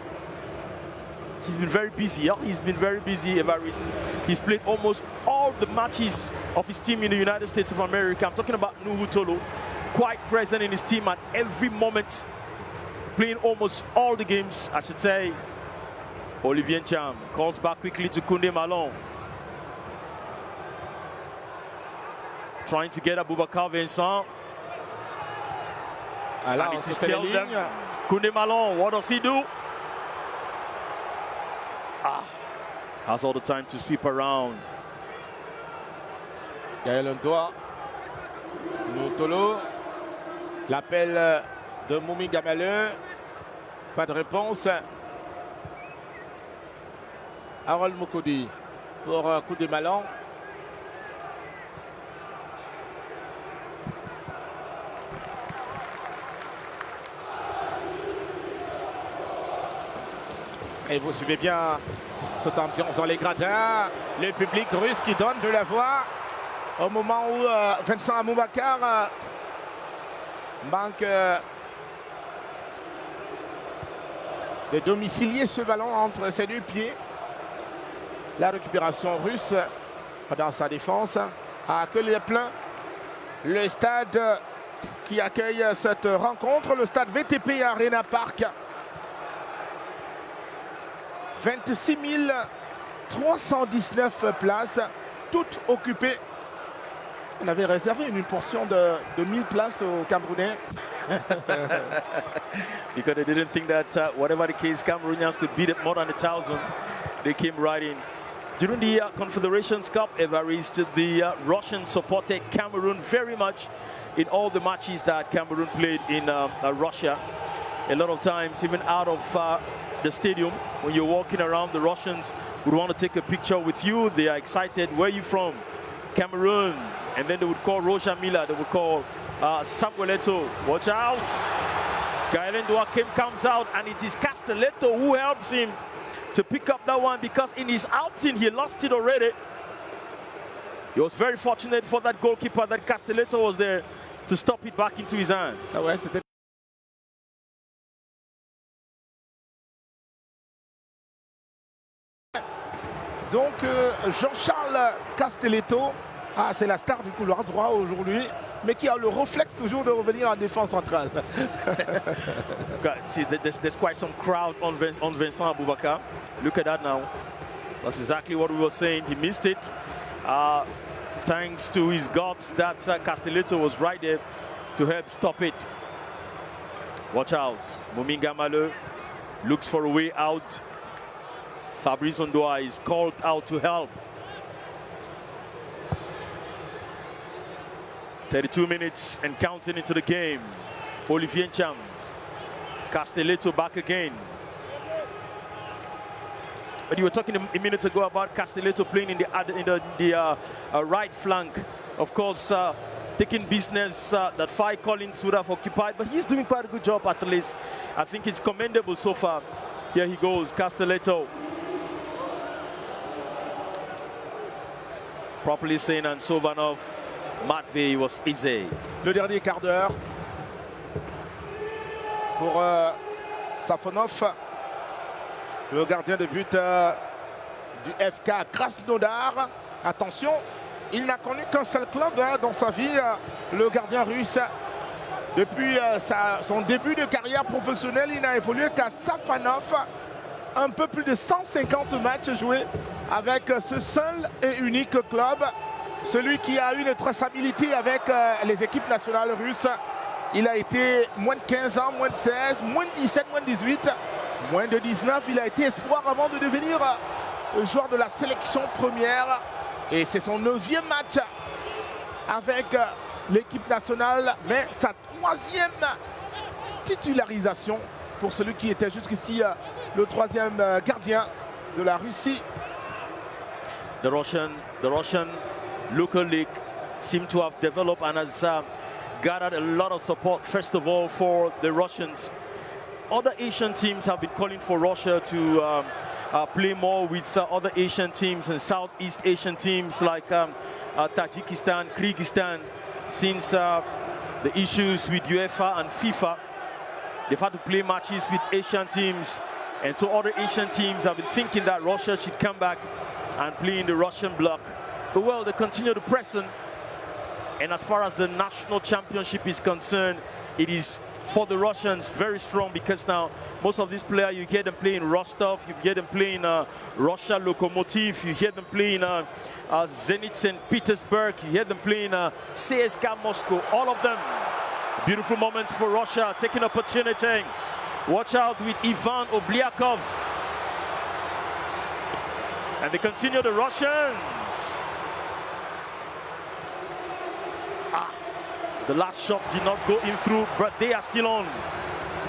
He's been very busy. Yeah? He's been very busy, Evaris. He's played almost all the matches of his team in the United States of America. I'm talking about Nuhu Tolo. Quite present in his team at every moment. Playing almost all the games, I should say. Olivier Cham calls back quickly to Koundé Malone. Trying to get Aboubacar Vincent.
Alors,
and it is still them. Koundé Malone, what does he do? Has all the time to sweep around.
Gaël Ndoa. Notolo. L'appel de Moumi Gamaleux. Pas de réponse. Harold Mokodi pour Koundé Malone. Et vous suivez bien cette ambiance dans les gradins. Le public russe qui donne de la voix au moment où Vincent Aboubakar manque de domicilier ce ballon entre ses deux pieds. La récupération russe dans sa défense a accueilli plein le stade qui accueille cette rencontre, le stade VTP Arena Park. 26 319 places, toutes occupées. On avait réservé une portion de 1000 places aux Camerounais.
Because they didn't think that whatever the case, Cameroonians could beat it more than 1,000. They came right in. During the Confederations Cup, Evariste, the Russians supported Cameroon very much in all the matches that Cameroon played in Russia. A lot of times, even out of the stadium, when you're walking around, the Russians would want to take a picture with you. They are excited. Where are you from? Cameroon. And then they would call Roja Mila. They would call Samuel Eto'o. Watch out. Gaël Ndoa comes out, and it is Castelletto who helps him to pick up that one, because in his outing he lost it already. He was very fortunate for that goalkeeper that Castelletto was there to stop it back into his hands.
Ça, ouais, c'était... Donc Jean-Charles Castelletto, c'est la star du couloir droit aujourd'hui, mais qui a le réflexe toujours de revenir en défense centrale.
See, there's quite some crowd on Vincent Aboubakar. Look at that now. That's exactly what we were saying. He missed it. Thanks to his guts, that Castelletto was right there to help stop it. Watch out. Moumi Gamaleux looks for a way out. Fabrice Ondoa is called out to help. 32 minutes and counting into the game. Olivier Cham. Castelletto back again. But you were talking a minute ago about Castelletto playing in the right flank. Of course, taking business that Fai Collins would have occupied, but he's doing quite a good job at least. I think it's commendable so far. Here he goes, Castelletto. Properly saying, and Sovanov, Matvey was easy.
Le dernier quart d'heure pour Safonov, le gardien de but du FK Krasnodar. Attention, il n'a connu qu'un seul club dans sa vie, le gardien russe. Depuis son début de carrière professionnelle, il n'a évolué qu'à Safanov. Un peu plus de 150 matchs joués avec ce seul et unique club. Celui qui a eu une traçabilité avec les équipes nationales russes. Il a été moins de 15 ans, moins de 16, moins de 17, moins de 18, moins de 19. Il a été espoir avant de devenir joueur de la sélection première. Et c'est son 9e match avec l'équipe nationale, mais sa 3e titularisation pour celui qui était jusqu'ici le 3e gardien de la Russie.
The Russian local league seemed to have developed and has gathered a lot of support, first of all, for the Russians. Other Asian teams have been calling for Russia to play more with other Asian teams and Southeast Asian teams like Tajikistan, Kyrgyzstan. Since the issues with UEFA and FIFA, they've had to play matches with Asian teams. And so other Asian teams have been thinking that Russia should come back and play in the Russian bloc. But well, they continue to press on. And as far as the national championship is concerned, it is for the Russians very strong, because now most of these players, you hear them playing Rostov, you hear them playing Russia Lokomotiv, you hear them playing Zenit St. Petersburg, you hear them playing CSKA Moscow, all of them. Beautiful moments for Russia, taking opportunity. Watch out with Ivan Obliakov. And they continue, the Russians. The last shot did not go in through, but they are still on,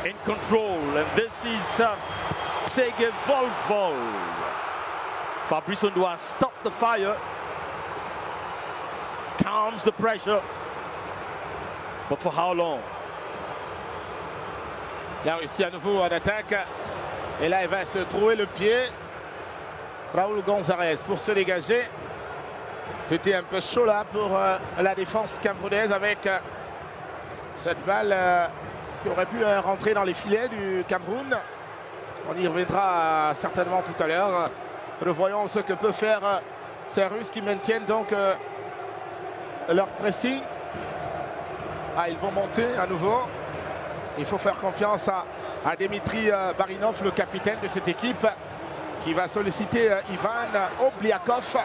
in control. And this is Sergei Volvol. Fabrice Ondoa stopped the fire, calms the pressure. But for how long?
Il a réussi à nouveau en attaque. Et là, il va se trouver le pied. Raúl González pour se dégager. C'était un peu chaud là pour la défense camerounaise avec cette balle qui aurait pu rentrer dans les filets du Cameroun. On y reviendra certainement tout à l'heure. Revoyons ce que peut faire ces Russes qui maintiennent donc leur pressing. Ah, ils vont monter à nouveau. Il faut faire confiance à Dimitri Barinov, le capitaine de cette équipe, qui va solliciter Ivan Obliakov,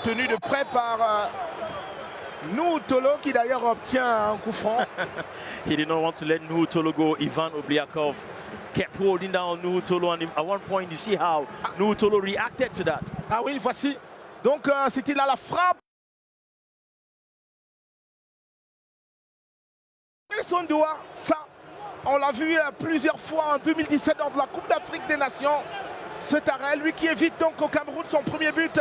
tenu de près par Nuhutolo, qui d'ailleurs obtient un coup franc.
He did not want to let Nuhutolo go. Ivan Obliakov kept holding down Nuhutolo, and at one point you see how Nuhutolo reacted to that.
Ah oui, voici. Donc c'était là la frappe. Son doigt, ça, on l'a vu plusieurs fois en 2017 lors de la Coupe d'Afrique des Nations. Cet arrêt, lui qui évite donc au Cameroun son premier but,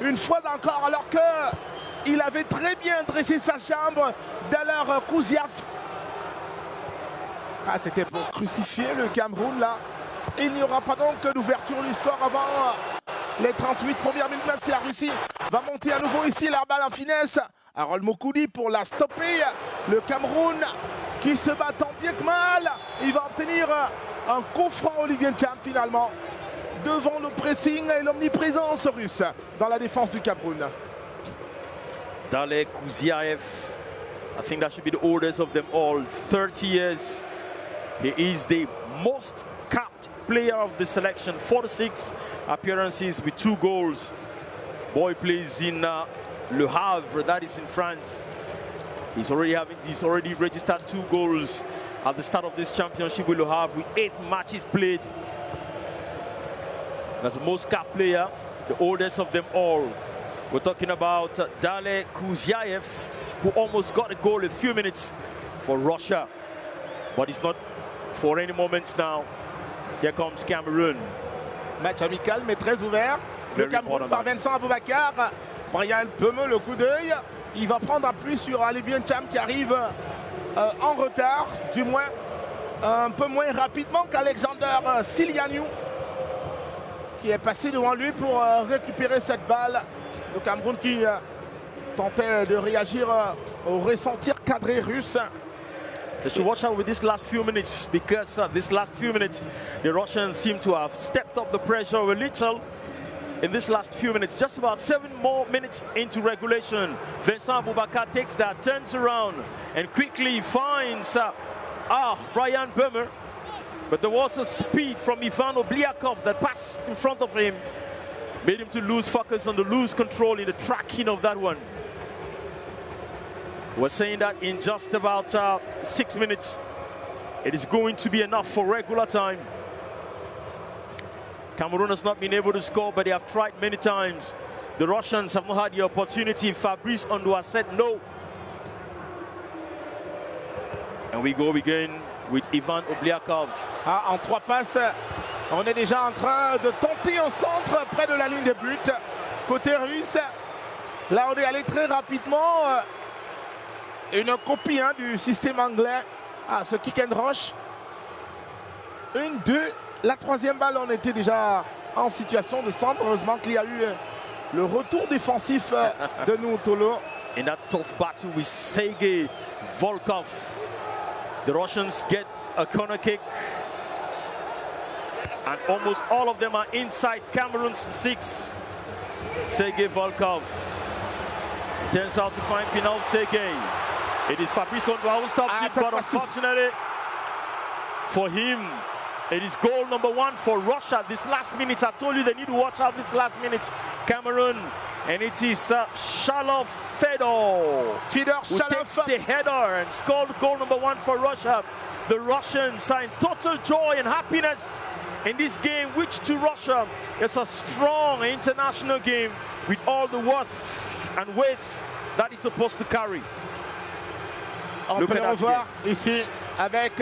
une fois encore, alors qu'il avait très bien dressé sa jambe d'Aler Kouziaf. Ah, c'était pour crucifier le Cameroun là. Il n'y aura pas donc d'ouverture du score avant les 38 premières minutes, même si la Russie va monter à nouveau ici, la balle en finesse. Harold Mokoudi pour la stopper. Le Cameroun qui se bat tant bien que mal. Il va obtenir un coup franc, Olivier Nthiam, finalement, devant le pressing et l'omniprésence russe dans la défense du Cameroun.
Dale Kouziaev, I think that should be the oldest of them all, 30 years. He is the most capped player of the selection, 46 appearances with 2 goals. Boy plays in Le Havre, that is in France. He's already registered 2 goals at the start of this championship with Le Havre, with 8 matches played. That's the most capped player, the oldest of them all. We're talking about Dale Kouziaev, who almost got a goal a few minutes for Russia, but it's not for any moments now. Here comes Cameroon.
Match amical mais très ouvert. Le Cameroun par Vincent Aboubakar. Brian Pemeux, le coup d'œil. Il va prendre appui sur Olivier Nthiam qui arrive en retard, du moins un peu moins rapidement qu'Alexander Silianiou, qui est passé devant lui pour récupérer cette balle. Le Cameroun qui tentait de réagir au ressentir cadré russe.
They should watch out with these last few minutes, because these last few minutes the Russians seem to have stepped up the pressure a little. In this last few minutes, just about 7 more minutes into regulation, Vincent Aboubakar takes that, turns around and quickly finds Brian Bömer. But there was a speed from Ivan Obliakov that passed in front of him, made him to lose focus and to lose control in the tracking of that one. We're saying that in just about 6 minutes, it is going to be enough for regular time. Cameroon has not been able to score, but they have tried many times. The Russians have not had the opportunity. Fabrice Ondoa said no. And we go again with Ivan Obliakov.
Ah, en 3 passes, on est déjà en train de tenter un centre près de la ligne de but. Côté russe, là on est allé très rapidement. Une copie du système anglais. Ah, ce kick and rush. 1, 2. La 3e balle, on était déjà en situation de centre. Heureusement qu'il y a eu le retour défensif de Nuhutolo.
In that tough battle with Sergei Volkov, the Russians get a corner kick. And almost all of them are inside Cameroon's 6. Sergei Volkov turns out to find Pinal Sergei. It is Fabrice Ondoa who stops it, but unfortunately for him, it is goal number 1 for Russia. This last minute, I told you they need to watch out this last minute. Cameroon, and it is Shalov Fedor who takes the header and scored goal number 1 for Russia. The Russians are in total joy and happiness in this game, which to Russia is a strong international game with all the worth and weight that is supposed to carry.
On peut le revoir ici avec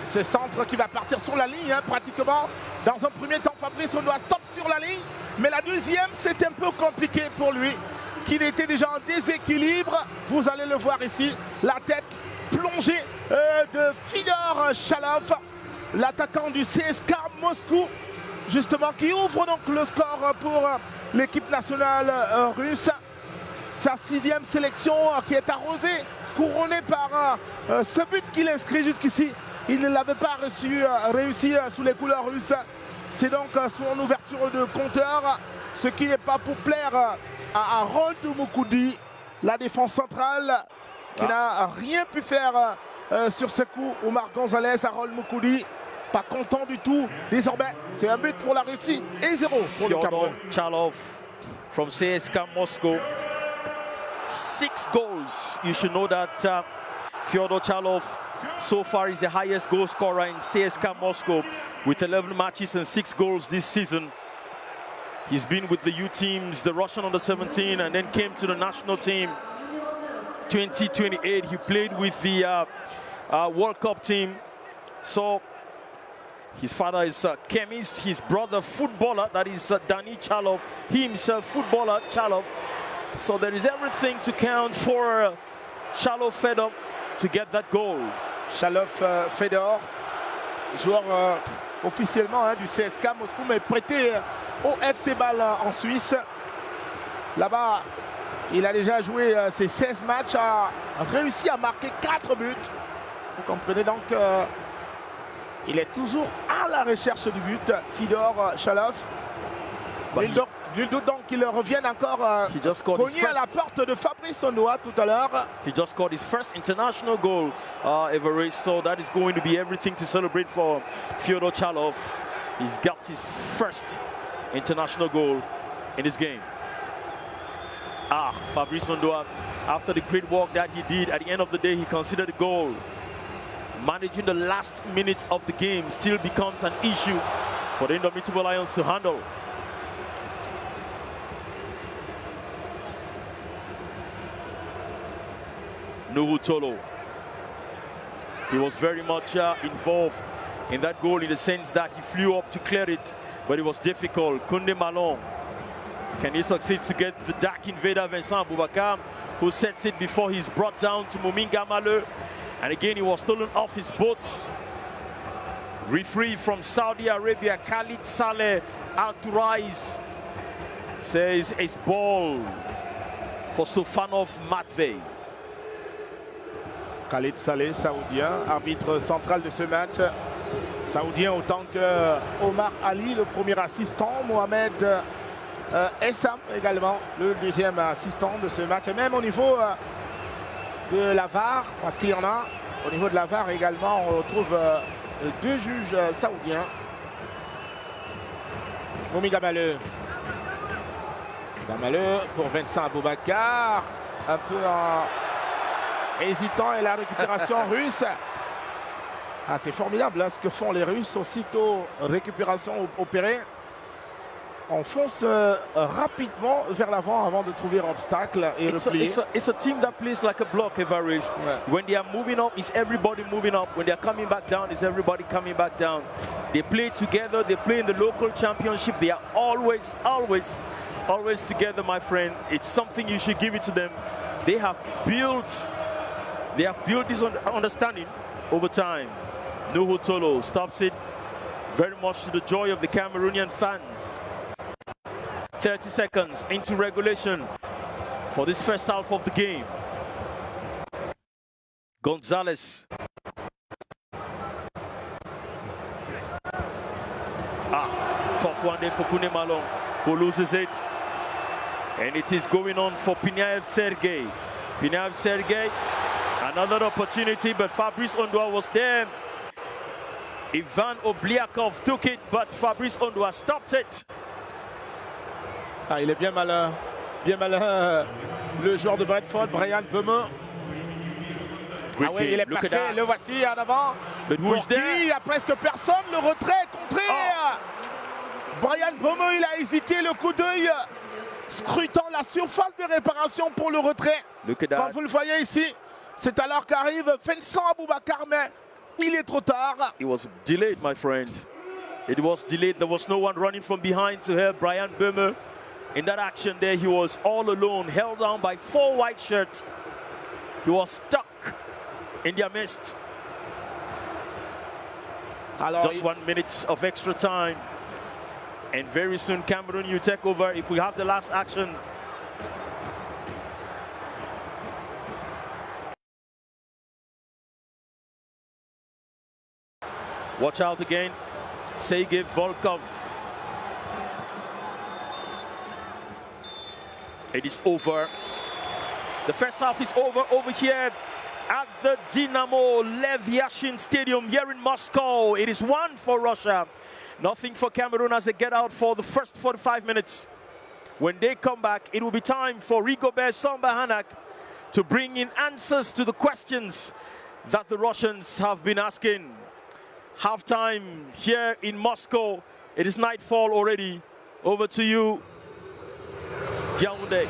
ce centre qui va partir sur la ligne, pratiquement. Dans un premier temps, Fabrice, on doit stop sur la ligne. Mais la deuxième, c'est un peu compliqué pour lui, qu'il était déjà en déséquilibre. Vous allez le voir ici, la tête plongée de Fedor Shalov, l'attaquant du CSK Moscou, justement, qui ouvre donc le score pour l'équipe nationale russe. Sa 6e sélection qui est arrosée, couronnée par ce but qu'il inscrit jusqu'ici. Il ne l'avait pas réussi sous les couleurs russes. C'est donc son ouverture de compteur, ce qui n'est pas pour plaire à Harold Moukoudi, la défense centrale, qui n'a rien pu faire sur ce coup. Omar Gonzalez, Harold Moukoudi, pas content du tout. Désormais, c'est un but pour la Russie et 0 pour le Cameroun.
Chalov from CSKA Moscow. 6 goals. You should know that Fyodor Chalov so far is the highest goal scorer in CSKA Moscow with 11 matches and 6 goals this season. He's been with the U teams, the Russian under-17, and then came to the national team. 2028, he played with the World Cup team. So his father is a chemist, his brother footballer, that is Dani Chalov, he himself footballer Chalov. So there is everything to count for Shalov Fedor to get that goal.
Shalov Fedor, joueur officiellement du CSKA Moscou, mais prêté au FC Bâle en Suisse. Là-bas, il a déjà joué ses 16 matchs, a réussi à marquer 4 buts. Vous comprenez donc il est toujours à la recherche du but, Fedor Shalov. Nul doute donc qu'il revienne encore cogner à la porte de Fabrice Ondoa tout à l'heure.
He just scored his first international goal ever, so that is going to be everything to celebrate for Fyodor Chalov. He's got his first international goal in this game. Fabrice Ondoa, after the great work that he did, at the end of the day, he considered the goal. Managing the last minutes of the game still becomes an issue for the Indomitable Lions to handle. Nuhutolo. He was very much involved in that goal in the sense that he flew up to clear it, but it was difficult. Koundé Malon, can he succeed to get the dark invader Vincent Boubacar, who sets it before he's brought down to Mominga Maleu, and again he was stolen off his boats. Referee from Saudi Arabia, Khalid Saleh Al-Turais, says it's ball for Sofanov Matvey.
Khalid Saleh, saoudien, arbitre central de ce match. Saoudien autant que Omar Ali, le premier assistant. Mohamed Essam également, le deuxième assistant de ce match. Et même au niveau de la VAR, parce qu'il y en a, au niveau de la VAR également, on retrouve 2 juges saoudiens. Momi Gamaleu. Gamaleu pour Vincent Aboubacar. Un peu hésitant, et la récupération russe. C'est formidable ce que font les Russes. Aussitôt récupération opérée, on fonce rapidement vers l'avant avant de trouver obstacle et replier.
It's a team that plays like a block, Evariste. When they are moving up, it's everybody moving up. When they are coming back down, it's everybody coming back down. They play together. They play in the local championship. They are always together, my friend. It's something you should give it to them. They have built this understanding over time. Nuhutolo stops it very much to the joy of the Cameroonian fans. 30 seconds into regulation for this first half of the game. Gonzalez. Tough one there for Kune Malong, who loses it. And it is going on for Pinaev Sergei. Pinaev Sergei, another opportunity, but Fabrice Ondoa was there. Ivan Obliakov took it, but Fabrice Ondoa stopped it.
Ah, il est bien malin, le joueur de Brentford, Brian Böme. Ah oui, il est passé, le voici en avant.
But who is there?
Il n'y a presque personne, le retrait, contré. Brian Böme, il a hésité, le coup d'œil, scrutant la surface de réparation pour le retrait. Comme vous le voyez ici, c'est alors qu'arrive Vincent Aboubakar, mais il est trop tard.
It was delayed, my friend. It was delayed. There was no one running from behind to help Brian Böme. In that action there, he was all alone, held down by 4 white shirts. He was stuck in their midst. Just 1 minute of extra time. And very soon, Cameroon, you take over if we have the last action. Watch out again, Sergei Volkov. It is over. The first half is over here at the Dynamo Lev Yashin Stadium here in Moscow. It is 1 for Russia. Nothing for Cameroon as they get out for the first 45 minutes. When they come back, it will be time for Rigobert Samba-Hanak to bring in answers to the questions that the Russians have been asking. Halftime here in Moscow. It is nightfall already. Over to you, Yaoundé.